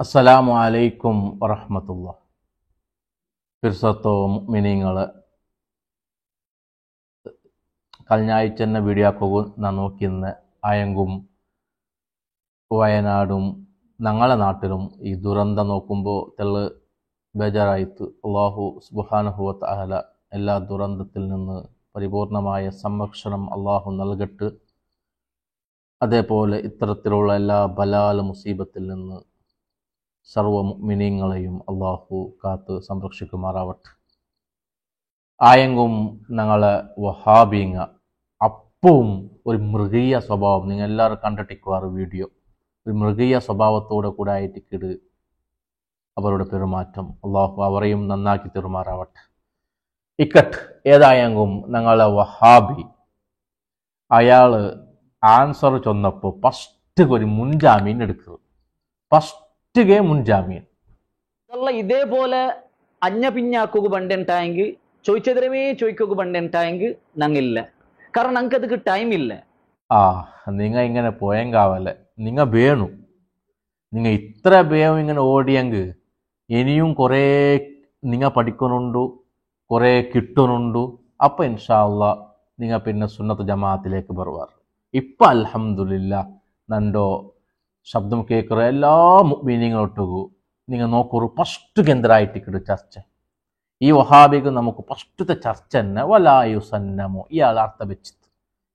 അസ്സലാമു അലൈക്കും വറഹ്മത്തുള്ളാഹി. ഫിർസത്തോ മുഅ്മിനീങ്ങളെ കഴിഞ്ഞാഴ്ച വീഡിയോ പോകും ഞാൻ നോക്കിന്ന് ആയെങ്കും വയനാടും ഞങ്ങളെ നാട്ടിലും ഈ ദുരന്തം നോക്കുമ്പോൾ തെള്ള് ബേജാറായിട്ട് അള്ളാഹു സുബ്ഹാനഹു വ തആല എല്ലാ ദുരന്തത്തിൽ നിന്ന് പരിപൂർണമായ സംരക്ഷണം അള്ളാഹു നൽകട്ട്. അതേപോലെ ഇത്തരത്തിലുള്ള എല്ലാ ബലാൽ മുസീബത്തിൽ നിന്ന് സർവ മുഅ്മിനീങ്ങളെയും അള്ളാഹു കാത്ത് സംരക്ഷിക്കുമാറാവട്ടെ. ആയെങ്കും ഞങ്ങളെ വഹാബീങ്ങ അപ്പവും ഒരു മൃഗീയ സ്വഭാവം, നിങ്ങൾ എല്ലാവരും കണ്ടിട്ടിക്കുവാറ് വീഡിയോ, ഒരു മൃഗീയ സ്വഭാവത്തോടെ കൂടെ ആയിട്ടിക്കിട് അവരുടെ പെരുമാറ്റം. അള്ളാഹു അവരെയും നന്നാക്കി തെരുമാറാവട്ടെ. ഇക്കട്ട് ഏതായെങ്കും ഞങ്ങളെ വഹാബി അയാൾ ആൻസർ ചൊന്നപ്പോൾ ഫസ്റ്റ് ഒരു മുൻജാമീൻ എടുക്കുക, ഫസ്റ്റ് മുൻജാമീൻ. ഇതേപോലെ അഞ്ഞ പിഞ്ഞാക്കുക പണ്ടുണ്ടായെങ്കിൽ ചോദിച്ചതിരമേ ചോദിക്കുക പണ്ടുണ്ടായെങ്കിൽ ഞങ്ങില്ല, കാരണം ഞങ്ങൾക്ക് ಅದಕ್ಕೆ ടൈം ഇല്ല. നിങ്ങ ഇങ്ങനെ പോയെങ്കാവല്ലേ, നിങ്ങ വേണു, നിങ്ങ ഇത്ര വേഗം ഇങ്ങനെ ഓടിയെങ്കിൽ ഇനിയും കുറേ നിങ്ങ പഠിക്കുന്നുണ്ടു, കുറേ കിട്ടുന്നുണ്ടു. അപ്പം ഇൻഷാ അള്ളാ നിങ്ങ പിന്നെ സുന്നത്ത് ജമാഅത്തിലേക്ക് ബറുവാറ്. ഇപ്പം അൽഹംദുലില്ലാ നണ്ടോ ശബ്ദം കേൾക്കുന്ന എല്ലാ മുഅ്മിനീങ്ങളൊട്ടുകു നിങ്ങൾ നോക്കൂ ഫസ്റ്റ് കേന്ദ്രമായിട്ടിക്കിട് ചർച്ച. ഈ വഹാബിക്ക് നമുക്ക് ഫസ്റ്റത്തെ ചർച്ച തന്നെ വലായുസന്നമോ, ഇയാൾ അർത്ഥം വെച്ചിട്ട്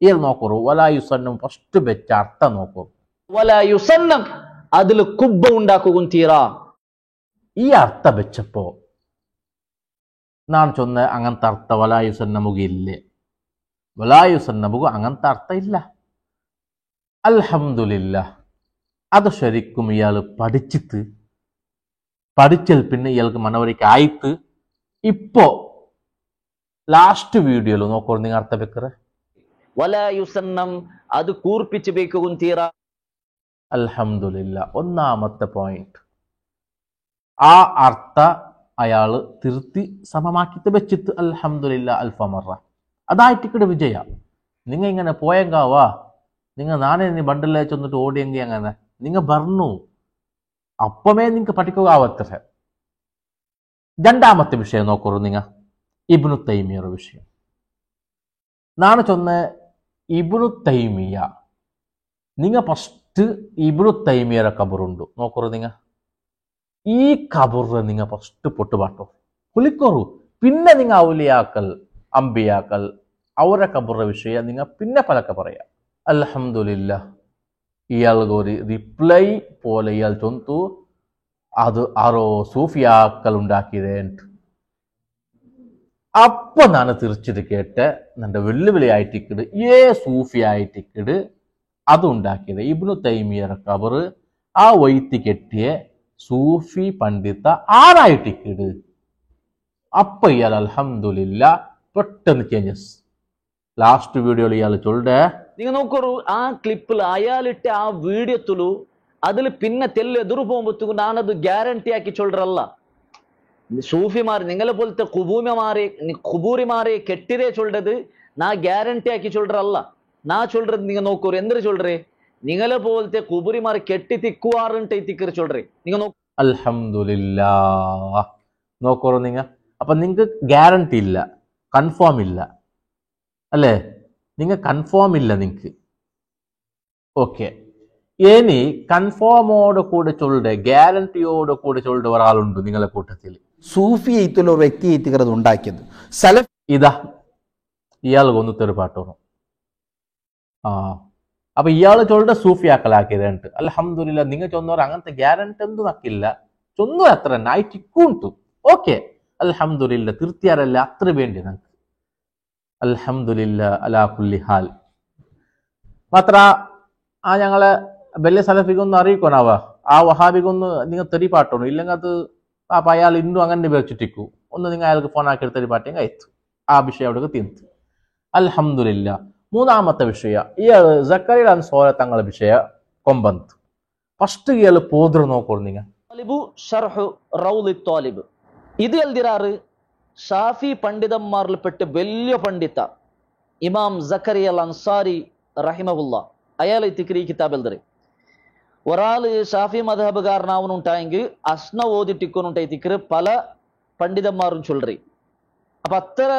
ഇയാൾ നോക്കൂ വലായുസന്നം ഫസ്റ്റ് വെച്ച അർത്ഥം നോക്കൂ. വലായുസന്നം അതിൽ കുബ്ബ ഉണ്ടാക്കുകയും തീരാ. ഈ അർത്ഥം വെച്ചപ്പോ ഞാൻ ചൊന്ന അങ്ങനത്തെ അർത്ഥ വലായുസന്നമുക ഇല്ലേ, വലായുസന്നമുക അങ്ങനത്തെ അർത്ഥം ഇല്ല. അൽഹംദുലില്ലാ അത് ശരിക്കും ഇയാൾ പഠിച്ചാൽ പിന്നെ ഇയാൾക്ക് മനവരിക്ക് ആയിട്ട് ഇപ്പോ ലാസ്റ്റ് വീഡിയോയിൽ നോക്കൂ നിങ്ങൾ അർത്ഥം വെക്കറ വലായുസന്നം അത് കൂർപ്പിച്ച് വെക്കുകയും തീരാ. അൽഹംദുലില്ലാ ഒന്നാമത്തെ പോയിന്റ് ആ അർത്ഥ അയാള് തിരുത്തി സമമാക്കിട്ട് വെച്ചിട്ട് അൽഹംദുലില്ലാ അൽഫമറ അതായിട്ടിക്കടെ വിജയ. നിങ്ങ ഇങ്ങനെ പോയെങ്കാവാ, നിങ്ങൾ നാനേ നീ ബണ്ടിലേ ചെന്നിട്ട് ഓടിയെങ്കിൽ അങ്ങനെ നിങ്ങൾ പറഞ്ഞു അപ്പമേ നിങ്ങൾക്ക് പഠിക്കുക ആവത്തേ. രണ്ടാമത്തെ വിഷയം നോക്കൂ നിങ്ങൾ ഇബ്നു തൈമിയയുടെ വിഷയം. നാണ് ചൊന്ന ഇബ്നു തൈമിയ, നിങ്ങൾ ഫസ്റ്റ് ഇബ്നു തൈമിയയുടെ കബറുണ്ട് നോക്കൂ. നിങ്ങൾ ഈ കബറ് നിങ്ങൾ ഫസ്റ്റ് പൊട്ടുപാട്ടോ കുളിക്കോറു, പിന്നെ നിങ്ങൾ ഔലിയാക്കൽ അമ്പിയാക്കൽ അവരുടെ കബറുടെ വിഷയം നിങ്ങൾ പിന്നെ പലക്കെ പറയാം. അൽഹംദുലില്ലാ ഇയാൾക്ക് ഒരു റിപ്ലൈ പോലെ ഇയാൾ ചൊന്തു അത് ആരോ സൂഫിയാക്കൽ ഉണ്ടാക്കിയതേണ്ട്. അപ്പൊ ഞാൻ തിരിച്ചിട്ട് കേട്ട് നിന്റെ വെല്ലുവിളി ആയിട്ടിക്കിട് ഏ സൂഫി ആയിട്ടിക്കിട് അത് ഉണ്ടാക്കിയത് ഇബ്നു തൈമിയയുടെ കബറ് ആ വൈത്തി കെട്ടിയ സൂഫി പണ്ഡിത ആരായിട്ടിക്കിട്. അപ്പൊ ഇയാൾ അൽഹംദുലില്ലാ പെട്ടെന്ന് ചേഞ്ചസ്. ലാസ്റ്റ് വീഡിയോയിൽ ഇയാൾ ചൊല്ലേ നിങ്ങൾ നോക്കൂ ആ ക്ലിപ്പിൽ അയാളിട്ട ആ വീഡിയോത്തിലു അതിൽ പിന്നെ തെല്ല് എതിർ പോകുമ്പോഴത്തേക്ക് ഞാനത് ഗ്യാരണ്ടി ആക്കി ചൊല്ലറല്ല. സൂഫിമാർ നിങ്ങളെ പോലത്തെ കുബൂരിമാരെ കെട്ടിരേ ചൊല്ലത് നാ ഗ്യാരണ്ടി ആക്കി ചൊല്ലറല്ല. നാ ചൊല്ലത് നിങ്ങൾ നോക്കൂ എന്തൊരു ചൊല്ലറേ, നിങ്ങളെ പോലത്തെ കുബൂരിമാർ കെട്ടി തിക്കുവാറുണ്ട് തിക്കറി ചൊല്ലറേ. നിങ്ങൾ നോക്കൂ അൽഹംദുലില്ലാ നോക്കൂ നിങ്ങൾ. അപ്പൊ നിങ്ങൾക്ക് ഗ്യാരണ്ടി ഇല്ല, കൺഫേം ഇല്ല അല്ലേ, നിങ്ങൾ കൺഫേം ഇല്ല നിങ്ങൾക്ക്. ഓക്കെ, ഇനി കൺഫേമോട് കൂടെ ചൊല്ലുടെ ഗ്യാരണ്ടിയോട് കൂടെ ചൊല്ലുടെ ഒരാളുണ്ട് നിങ്ങളെ കൂട്ടത്തിൽ. സൂഫി എയ്ത്തുള്ള ഒരു വ്യക്തി എത്തിക്കത് ഉണ്ടാക്കിയത് സലഫ്. ഇതാ ഇയാൾ കൊന്നു തെരുപാട്ടോ. അപ്പൊ ഇയാള് ചൊല്ലുടെ സൂഫിയാക്കലാക്കിയതുണ്ട്. അൽഹംദുലില്ലാ നിങ്ങൾ ചൊന്നവർ അങ്ങനത്തെ ഗ്യാരണ്ടി ഒന്നും നക്കില്ല, ചൊന്നു അത്ര തന്നെ ആയിട്ടിക്കൂണ്ടു. ഓക്കെ അൽഹംദുലില്ലാ തീർത്തിയാറല്ല അത്ര വേണ്ടി നമുക്ക്. അൽഹംദുലില്ലാ അലാ കുല്ലി ഹാൽ. മാത്ര ആ ഞങ്ങളെ വലിയ സലഫിക്കൊന്ന് അറിയിക്കോണാവാ, ആ വഹാബിക്കൊന്ന് നിങ്ങൾ തെറിപ്പാട്ടണു, ഇല്ലെങ്കിൽ അത് അപ്പൊ അയാൾ ഇന്നും അങ്ങനെ വെച്ചിട്ടിക്കൂ ഒന്ന് നിങ്ങൾ അയാൾക്ക് ഫോൺ ആക്കി തെറിപ്പാട്ടെങ്കിൽ അയച്ചു ആ വിഷയം അവിടെ തീർത്ത്. അൽഹംദുലില്ലാ മൂന്നാമത്തെ വിഷയ ഇയാള് സക്കറിയ അൻസോര തങ്ങളെ വിഷയ കൊമ്പന്ത്. ഫസ്റ്റ് ഇയാള് പോതൃ നോക്കൂ നിങ്ങൾ. ഇത് എഴുതിരാറ് ഷാഫി പണ്ഡിതന്മാരിൽപ്പെട്ട് വലിയ പണ്ഡിത ഇമാം സക്കറിയ അൽ അൻസാരി റഹിമഹുല്ല അയാൾ തിക്രി കിതാബ് എഴുതറി. ഒരാള് ഷാഫി മദ്ഹബുകാരനാവുന്നുണ്ടായെങ്കിൽ അസ്ന ഓതിട്ടിക്കൊന്നുണ്ടായിത്തിക്കറ് പല പണ്ഡിതന്മാരും ചൊല്ലറി. അപ്പൊ അത്ര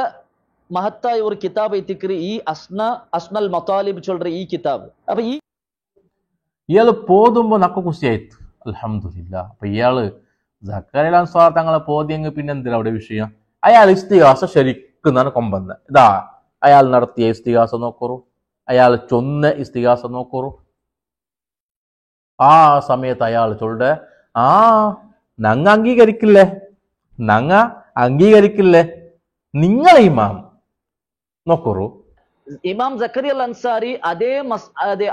മഹത്തായ ഒരു കിതാബ് എത്തിക്കറ് ഈ അസ്നൽ മത്താലിബ് ചൊല്ലറി ഈ കിതാബ്. അപ്പൊ ഇയാള് പോതുമ്പോ നക്ക കുസിയായിട്ട് അൽഹംദുലില്ല. അപ്പൊ ഇയാള് സക്കറിയ അൻസാരി തങ്ങളെ പോതിയെങ്കിൽ പിന്നെ എന്തിനാ അവിടെ വിഷയം? അയാൾ ഇസ്തിഹാസ ശരിക്കുന്നാണ് കൊമ്പന്ന്. ഇതാ അയാൾ നടത്തിയ ഇസ്തിഹാസ നോക്കറു, അയാൾ ചൊന്ന ഇസ്തിഹാസ നോക്കറു. ആ സമയത്ത് അയാൾ ചൊല്ലെ നങ്ങ അംഗീകരിക്കില്ലേ നിങ്ങളെ ഇമാം നോക്കറു. ഇമാം സക്കറിയ അൻസാരി അതേ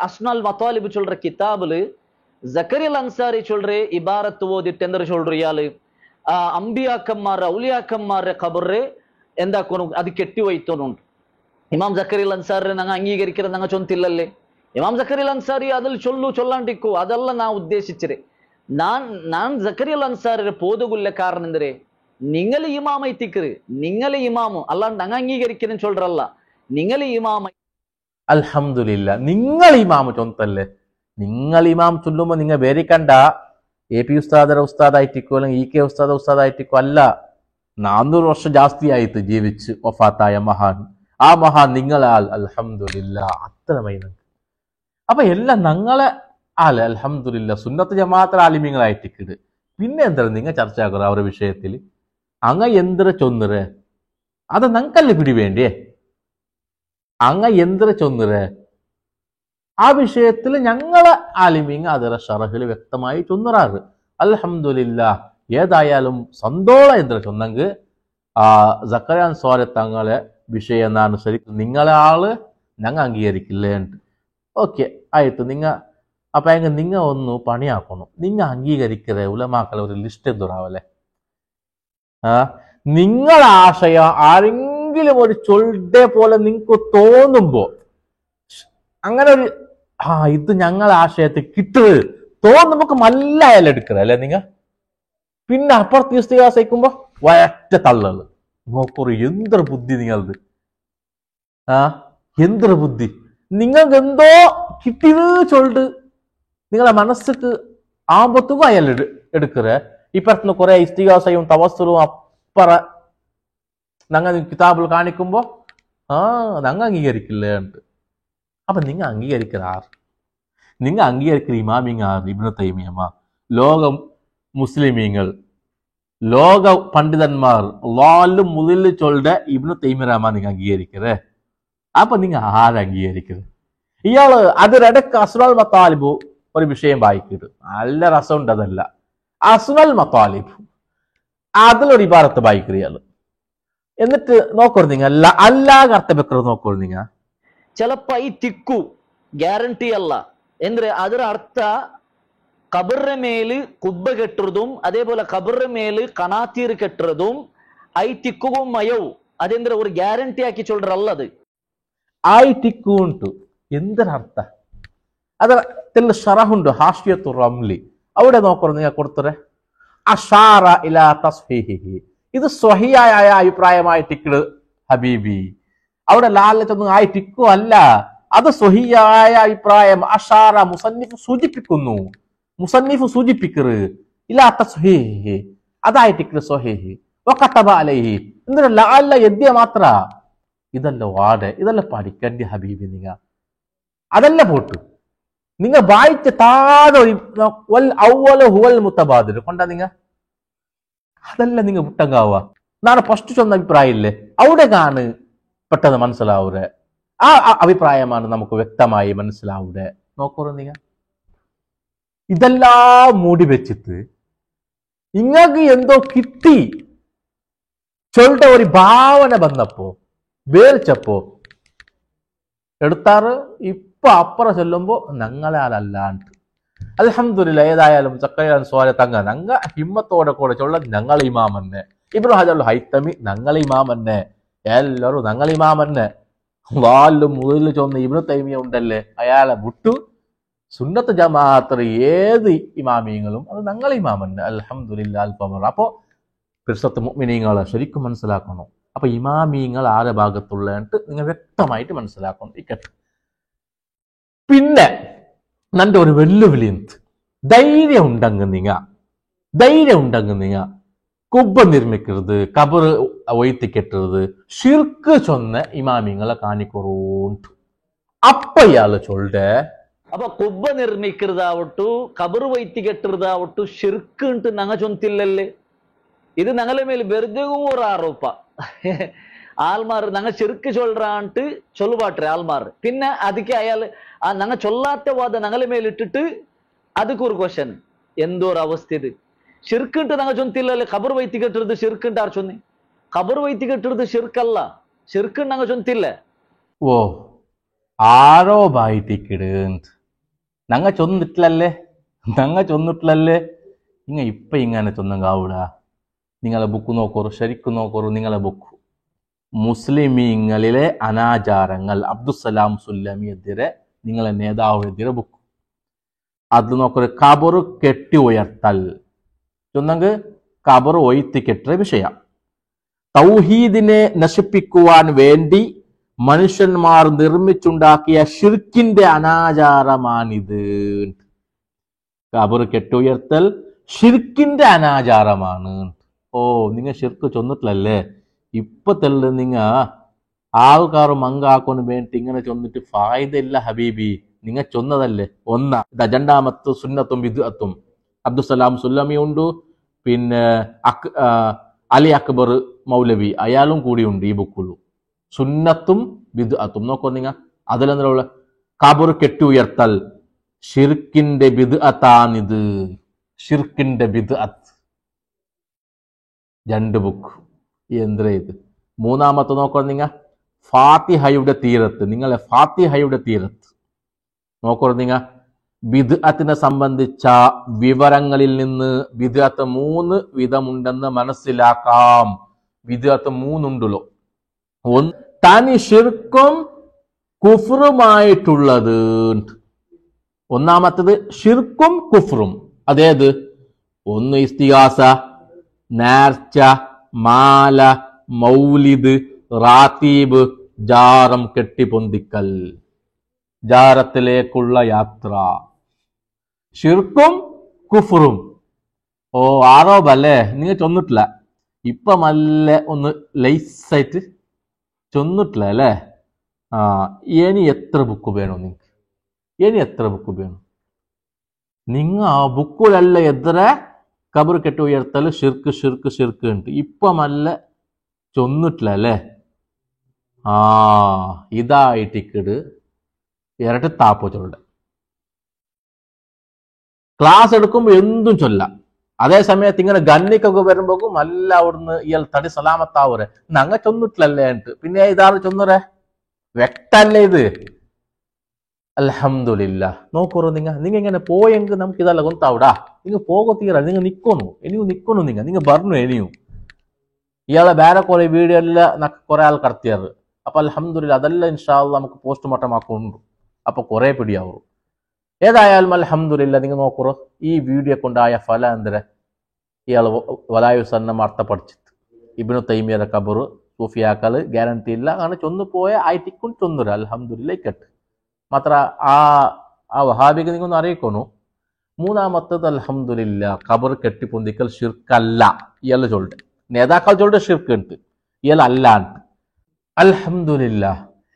അസ്നൽ മത്താലിബ് ചൊല്ற കിതാബില് സക്കറിയ അൻസാരി ചൊല്റെ ഇബാറത്ത് ഓതിട്ട് എന്തൊരു ചൊല്റു ഇയാള് അമ്പിയാക്കന്മാരുടെ ഔലിയാക്കന്മാരുടെ ഖബറ് എന്താക്കണു അത് കെട്ടിവയ്ത്തോന്നുണ്ട്. ഇമാം സക്കറിയ അൻസാറിനെ ഞങ്ങൾ അംഗീകരിക്കുന്നത് ഞങ്ങൾ ചൊന്നില്ലല്ലേ? ഇമാം സക്കറിയ അൻസാരി അതിൽ ചൊല്ലാണ്ടിക്കോ, അതല്ല നാ ഉദ്ദേശിച്ചത്. ഞാൻ സക്കറിയ അൻസാരിയുടെ പോതുകുല്ല കാരണം എന്തരേ നിങ്ങൾ ഇമാമ എത്തിക്കറ്, നിങ്ങളെ ഇമാമു അല്ലാണ്ട് ഞങ്ങൾ അംഗീകരിക്കുന്ന ചൊല്ലറല്ല, നിങ്ങൾ ഇമാമ. അൽഹംദുലില്ല, നിങ്ങൾ ഇമാമ് ചൊന്തല്ലേ. നിങ്ങൾ ഇമാം ചൊല്ലുമ്പോ നിങ്ങൾ വേരിക്കണ്ട AP ഉസ്താദര ഉസ്താദായിട്ടിക്കോ അല്ലെങ്കിൽ EK ഉസ്താദായിട്ടിക്കോ അല്ല. 400 വർഷം ജാസ്തിയായിട്ട് ജീവിച്ച് വഫാത്തായ മഹാൻ, ആ മഹാൻ നിങ്ങളാൽ അൽഹംദുലില്ല അത്ര മൈന. അപ്പൊ എല്ലാം ഞങ്ങളെ ആല് അൽഹംദുലില്ല സുന്നത്ത് ജമാഅത്ത് ആലിമീങ്ങളായിട്ടിക്കത്. പിന്നെ എന്താ നിങ്ങൾ ചർച്ച ആക്കുക അവരുടെ വിഷയത്തിൽ? അങ്ങ എന്തിര ചൊന്നറ് അത് ഞങ്ങൾക്കല്ലേ പിടി വേണ്ടിയേ? അങ്ങ എന്തിര ചൊന്നറ് ആ വിഷയത്തിൽ ഞങ്ങളെ ആലിമീങ്ങ അതിരെ ഷറഹിൽ വ്യക്തമായി ചൊന്നറാറ്. അൽഹംദുലില്ല. ഏതായാലും സന്തോളം എന്തിര ചൊന്നെങ്കിൽ സക്കറിയ അൻസാരി തങ്ങളെ വിഷയം എന്നാണ് ശരിക്കും നിങ്ങളെ ആള് ഞങ്ങൾ അംഗീകരിക്കില്ലേ? ഓക്കെ ആയിട്ട് അപ്പൊ നിങ്ങൾ ഒന്ന് പണിയാക്കണം. നിങ്ങൾ അംഗീകരിക്കതേ ഉലമാക്കളെ ഒരു ലിസ്റ്റ് എന്തുറാവല്ലേ? നിങ്ങളെ ആശയം ആരെങ്കിലും ഒരു ചൊല്ലെ പോലെ നിങ്ങൾക്ക് തോന്നുമ്പോ അങ്ങനെ ഒരു ഇത് ഞങ്ങളെ ആശയത്തിൽ കിട്ടുന്നത് തോന്നുമ്പോ മല്ലായാലും എടുക്കുക അല്ലെ നിങ്ങൾ. പിന്നെ അപ്പുറത്ത് ഇസ്തിഹാസയിക്കുമ്പോ ഒറ്റ തള്ളല്. നോക്കൊരു എന്തൊരു ബുദ്ധി നിങ്ങളത്, എന്തൊരു ബുദ്ധി. നിങ്ങൾക്ക് എന്തോ കിട്ടിയത് ചൊല്ലിട്ട് നിങ്ങളെ മനസ്സിക്ക് ആമ്പത്തുക്കും അയാൾ എടുക്കറേ. ഇപ്പുറത്തുനിന്ന് കുറെ ഇസ്തിഹാസയും തവസ്സുലും അപ്പറ ഞങ്ങൾ കിതാബിൽ കാണിക്കുമ്പോ ഞങ്ങൾ അംഗീകരിക്കില്ലേ? അപ്പൊ നിങ്ങൾ അംഗീകരിക്കുന്ന ആർ? നിങ്ങൾ അംഗീകരിക്കുന്ന ഇമാമിങ് ആർ? ഇബ്നു തൈമിയ്യ, ലോകം മുസ്ലിമീങ്ങൾ, ലോക പണ്ഡിതന്മാർ അല്ലാഹും മുതൽ ചൊല്ലുന്ന ഇബ്നു തൈമിയ്യ നിങ്ങൾ അംഗീകരിക്കറേ? അപ്പൊ നിങ്ങൾ ആരംഗീകരിക്കരുത്? ഇയാള് അതിനിടക്ക് അസ്നൽ മത്താലിബ് ഒരു വിഷയം വായിക്കിട്ട് നല്ല രസമുണ്ട്. അതല്ല അസ്നൽ മത്താലിബ് അതിലൊരു ഇബാറത്ത് വായിക്കുക ഇയാള്. എന്നിട്ട് നോക്കൂ നിങ്ങൾ അല്ലാ കർത്തവ്യക്കൾ നോക്കൂ നിങ്ങൾ. ചിലപ്പോ ഈ തിക്കു ഗ്യാരണ്ടി അല്ല എന്ದ್ರೆ ಅದರ ಅರ್ಥ ಕಬರ್ರ ಮೇಲೆ ಕುಬ್ಬ ಕೆಟ್ಟಿರೋದು അതേപോലെ ಕಬರ್ರ ಮೇಲೆ ಕನಾತೀರ್ ಕೆಟ್ಟಿರೋದು ಐ ತಿಕ್ಕುಗೂ ಮಯವು അതെന്ದ್ರೆ ഒരു ഗ്യാരണ്ടി ആക്കി ചൊല്ലറല്ലത്. ആയി ടിക്കു ഉണ്ടു എന്തൊരർത്ഥ? അതിൽ ഷറഹുണ്ട് ഹാഷിയത്തു റംലി. അവിടെ നോക്കൂ നിങ്ങൾ കൊടുത്തരെ അഷാറ ഇലാ തസ്ഹീഹിഹി. ഇത് സ്വഹിയായ അഭിപ്രായമായി ടിക്കട് ഹബീബി. അവിടെ ലാലത്തൊന്നും ആയി ടിക്കു അല്ല, അത് സ്വഹിയായ അഭിപ്രായം. അഷാറ മുസന്നിഫ് സൂചിപ്പിക്കുന്നു, മുസന്നിഫ് സൂചിപ്പിക്കറ് ഇലാ തസ്ഹീഹിഹി അതായി ടിക്കട് സ്വഹീഹി വഖതബ അലൈഹി. എന്തിനാ ലാല എദ്യ മാത്ര? ഇതല്ല വാട്, ഇതല്ല പഠിക്കേണ്ട ഹബീബി. നിങ്ങൾ അതല്ല പോട്ട് നിങ്ങൾ വായിച്ച താഴെ മുത്തബാദിൽ കൊണ്ടാ നിങ്ങൾ അതല്ല നിങ്ങൾ വിട്ടങ്കാവുക. നാളെ ഫസ്റ്റ് ചൊന്ന അഭിപ്രായം ഇല്ലേ അവിടെ കാണ് പെട്ടെന്ന് മനസ്സിലാവൂരെ. ആ അഭിപ്രായമാണ് നമുക്ക് വ്യക്തമായി മനസ്സിലാവൂരെ. നോക്കൂ നിങ്ങൾ ഇതെല്ലാം മൂടി വെച്ചിട്ട് നിങ്ങൾക്ക് എന്തോ കിട്ടി ചൊല്ലുടെ ഒരു ഭാവന വന്നപ്പോ വേർച്ചപ്പോ എടുത്താറ്. ഇപ്പൊ അപ്പുറം ചൊല്ലുമ്പോ ഞങ്ങളെ ആളല്ലാണ്ട്. അൽഹംദുലില്ലാ. ഏതായാലും സക്കറിയ അൻസാരി തങ്ങ ഞങ്ങ ഹിമ്മത്തോടെ കൂടെ ചൊല്ല ഞങ്ങൾ ഇമാമന്നെ. ഇബ്നു ഹജർ ഹൈത്തമി ഞങ്ങൾ ഇമാമന്നെ. എല്ലാവരും ഞങ്ങൾ ഇമാമന്നെ. വാലും മുതൽ ചൊന്ന ഇബ്നു തൈമിയ്യ ഉണ്ടല്ലേ, അയാളെ വിട്ടു സുന്നത്ത് ജമാഅത്ത് ഏത് ഇമാമിയങ്ങളും അത് ഞങ്ങൾ ഇമാമന്നെ. അൽഹംദുലില്ലാ. അൽപമർ. അപ്പോ ഫിർസത്ത് മുഅ്മിനീങ്ങളെ ശരിക്കും മനസ്സിലാക്കണം. അപ്പൊ ഇമാമിയങ്ങൾ ആരെ ഭാഗത്തുള്ളതായിട്ട് നിങ്ങൾ വ്യക്തമായിട്ട് മനസ്സിലാക്കണം. ഇക്കട്ടെ. പിന്നെ നന്റെ ഒരു വെല്ലുവിളി എന്ത്? ധൈര്യം ഉണ്ടെങ്കിൽ നിങ്ങ കുബ്ബ നിർമ്മിക്കരുത്, കബർ ഒയ്ത്തി കെട്ടരുത്, ഷിർക്ക് ചൊന്ന ഇമാമിങ്ങളെ കാണിക്കൊറൂണ്ട്. അപ്പ ഇയാള് ചൊല്ലെ അപ്പൊ കുബ്ബ നിർമ്മിക്കരുതാവട്ടു കബർ വൈത്തി കെട്ടരുതാവട്ടു ഷിർക്ക് നങ്ങ ചൊന്തില്ലല്ലേ. ഇത് ഞങ്ങളെ മേൽ വെറുതെಗೂ ഒരു ആരോಪ. ആൾമാർ ഞങ്ങൾ ഷിർക്ക് ചൊല്ലാണ്ട് ചൊല്ലുപാട്ടെ ആൾമാർ. പിന്നെ അതിക്ക് അയാൾ ഞങ്ങൾ ചൊല്ലാത്ത വാദ ഞങ്ങളെ മേൽ ഇട്ടിട്ട് ಅದಕ್ಕೆ ഒരു ക്വസ്റ്റ്യൻ. എന്തോ ഒരു അവസ്ഥ ഇത്. ഷിർക്ക് ഞങ്ങൾ ചൊന്തില്ലല്ലേ. ഖബർ വൈത്തി കെട്ടരുത് ഷിർക്ക് ആർ ചൊന്നി? ഖബർ വൈത്തി കെട്ടരുത് ഷിർക്കല്ല, ഷിർക്ക് ഞങ്ങൾ ചൊന്തില്ല. ഓ ആരോപായിട്ടിക്കിട് ഞങ്ങ ചൊന്നിട്ടില്ലല്ലേ, നിങ്ങ ഇപ്പൊ ഇങ്ങനെ ചൊന്നങ്കാവൂടാ. നിങ്ങളെ ബുക്ക് നോക്കോറു, ശരിക്കും നോക്കോറു. നിങ്ങളെ ബുക്ക് മുസ്ലിമീങ്ങളിലെ അനാചാരങ്ങൾ അബ്ദുസലാം സുല്ലമിയെതിരെ നിങ്ങളെ നേതാവിനെതിരെ ബുക്ക് അത് നോക്കൊരു. കബറ് കെട്ടി ഉയർത്തൽ ചൊന്നെങ്കിൽ കബറ് ഒയ്ത്തി കെട്ടിയ വിഷയം. തൗഹീദിനെ നശിപ്പിക്കുവാൻ വേണ്ടി മനുഷ്യന്മാർ നിർമ്മിച്ചുണ്ടാക്കിയ ഷിർക്കിന്റെ അനാചാരമാണിത്. കബറ് കെട്ടി ഉയർത്തൽ ഷിർക്കിന്റെ അനാചാരമാണ്. ഓ നിങ്ങ ഷിർക്ക് ചൊന്നിട്ടില്ലല്ലേ. ഇപ്പൊ തെല്ല് നിങ്ങ ആൾക്കാർ മങ്കാക്കൊന്ന് വേണ്ടി ഇങ്ങനെ ചൊന്നിട്ട് ഫായ്ദ ഇല്ല ഹബീബി. നിങ്ങ ചൊന്നതല്ലേ ഒന്ന. രണ്ടാമത്ത് സുന്നത്തും ബിദ്അത്തും. അബ്ദുസലാം സുല്ലമി ഉണ്ട്, പിന്നെ അലി അക്ബർ മൗലവി അയാളും കൂടിയുണ്ട് ഈ ബുക്കുള്ളൂ. സുന്നത്തും ബിദ്അത്തും നോക്കോ നിങ്ങ. അതിലെന്നുള്ള കബർ കെട്ടി ഉയർത്തൽ ഷിർക്കിന്റെ ബിദ്അത്താണിത്. ഷിർക്കിന്റെ ബിദ്അത്ത് രണ്ട് ബുക്ക്. എന്താ ഇത്? മൂന്നാമത്തെ നോക്കോ നിങ്ങ ഫാത്തിഹയുടെ തീരത്ത്. നിങ്ങളെ ഫാത്തിഹയുടെ തീരത്ത് നോക്കോ നിങ്ങ. ബിദ്അത്തിനെ സംബന്ധിച്ച വിവരങ്ങളിൽ നിന്ന് ബിദ്അത്ത് 3 വിധമുണ്ടെന്ന് മനസ്സിലാക്കാം. ബിദ്അത്ത് 3 ഉണ്ടല്ലോ. തനി ഷിർക്കും കുഫ്റുമായിട്ടുള്ളത്. ഒന്നാമത്തത് ഷിർക്കും കുഫ്റും. അതേത്? ഒന്ന് ഇസ്തിഗാസ, നേർച്ച, മാല, മൗലിദ്, റാത്തീബ്, ജാറം കെട്ടിപ്പൊന്തിക്കൽ, ജാറത്തിലേക്കുള്ള യാത്ര. ഷിർക്കും കുഫറും. ഓ ആറോബല്ലേ നിങ്ങൾ ചൊന്നിട്ടില്ല. ഇപ്പം നല്ല ഒന്ന് ലൈസായിട്ട് ചൊന്നിട്ടില്ല അല്ലേ. ഇനി എത്ര ബുക്ക് വേണം നിങ്ങൾക്ക്? ഇനി എത്ര ബുക്ക് വേണം? നിങ്ങ ആ ബുക്കിലല്ല എത്ര കബർ കെട്ടി ഉയർത്തൽ ഷിർക്ക് ഷിർക്ക് ഷിർക്ക് ഉണ്ട്. ഇപ്പം നല്ല ചൊന്നിട്ടില്ല അല്ലേ. ഇതായിട്ടിക്കട് ഇരട്ടി താപ്പോ ചൊല്ല. ക്ലാസ് എടുക്കുമ്പോൾ എന്തും ചൊല്ലാം. അതേ സമയത്ത് ഇങ്ങനെ ഗണ്ണിക്കൊക്കെ വരുമ്പോക്കും നല്ല അവിടുന്ന് ഇയാൾ തടി സലാമത്താവൂരെ. നങ്ങ ചൊന്നിട്ടില്ലല്ലേ ഉണ്ട്. പിന്നെ ഇതാണ് ചൊന്നറേ വ്യക്തല്ലേ ഇത്. അൽഹംദുലില്ലാ. നോക്കൂ നിങ്ങ ഇങ്ങനെ പോയെങ്കിൽ നമുക്ക് ഇതല്ല കൊന്താവിടാ. നിങ്ങൾ പോകത്തീര നിങ്ങൾ നിൽക്കുന്നു നിങ്ങൾ പറഞ്ഞു. ഇനിയും ഇയാളെ വേറെ കുറെ വീഡിയോ എല്ലാം കുറെ ആൾ കടത്തിയാറ്. അപ്പൊ അൽഹംദുലില്ലാ അതെല്ലാം ഇൻഷാ അല്ലാഹ് നമുക്ക് പോസ്റ്റ്മോർട്ടം ആക്കുന്നുണ്ട്. അപ്പൊ കുറെ പിടിയാവും. ഏതായാലും അൽഹംദുലില്ലാ നിങ്ങൾ നോക്കൂ. ഈ വീഡിയോ കൊണ്ടായ ഫല എന്തര ഇയാൾ വലായുസന്നം അർത്ഥപ്പടിച്ചിട്ട് ഇബ്നു തൈമിയുടെ കബർ സൂഫിയാക്കള് ഗ്യാരണ്ടി ഇല്ല. അങ്ങനെ ചൊന്നു പോയ ആയിട്ടിക്കൊണ്ട് ചൊന്നുര. അൽഹംദുലില്ലാ ഇക്കട്ട് മാത്ര ആ വഹാബിക്ക് നിങ്ങൊന്ന് അറിയിക്കണു. മൂന്നാമത്തത് അൽഹംദുലില്ലാ കബർ കെട്ടിപ്പൊന്തിക്കൽ ഷിർക്കല്ല. ഇയാൾ ചൊല്ലെ നേതാക്കൾ ചൊല്ലെ ഷിർക്ക് ഉണ്ട്, ഇയാൾ അല്ലാണ്ട്. അൽഹംദുലില്ലാ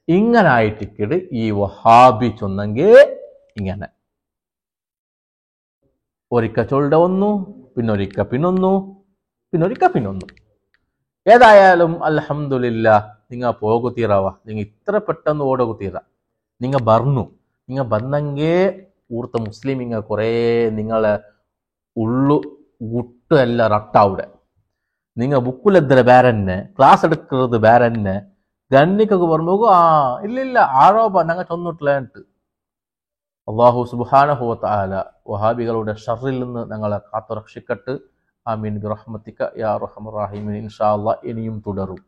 ഇങ്ങനെ ആയിട്ടിക്കട് ഈ വഹാബി ചൊന്നെങ്കിൽ ഇങ്ങനെ ഒരിക്ക ചൊല്ലെ ഒന്നു, പിന്നൊരിക്ക പിന്നൊന്നു, പിന്നൊരിക്ക പിന്നൊന്നു. ഏതായാലും അൽഹംദുലില്ലാ നിങ്ങൾ പോകുതീറാവ. നിങ്ങൾ ഇത്ര പെട്ടെന്ന് ഓടുകുതീറ. നിങ്ങൾ ബന്നെങ്കേ ഊർത്ത മുസ്ലിം ഇങ്ങ കുറേ നിങ്ങളെ ഉള്ളു ഗുട്ട് എല്ലാം റട്ടാവിടെ. നിങ്ങൾ ബുക്കിലെത്ര വേറെന്നെ, ക്ലാസ് എടുക്കുന്നത് വേറെന്നെ, ഗണ്ണിക്കൊക്കെ പറയുമ്പോൾ ഇല്ല ആരോപ ഞങ്ങൾ ചൊന്നിട്ടില്ലേട്ട്. അല്ലാഹു സുബ്ഹാനഹു വ തആല വഹാബികളുടെ ഷർറിൽ നിന്ന് ഞങ്ങളെ കാത്തുരക്ഷിക്കട്ട്. ആമീൻ ബിറഹ്മതിക യാ അർഹമർ റഹീമീൻ. ഇൻഷാ അല്ലാഹ് ഇനിയും തുടരും.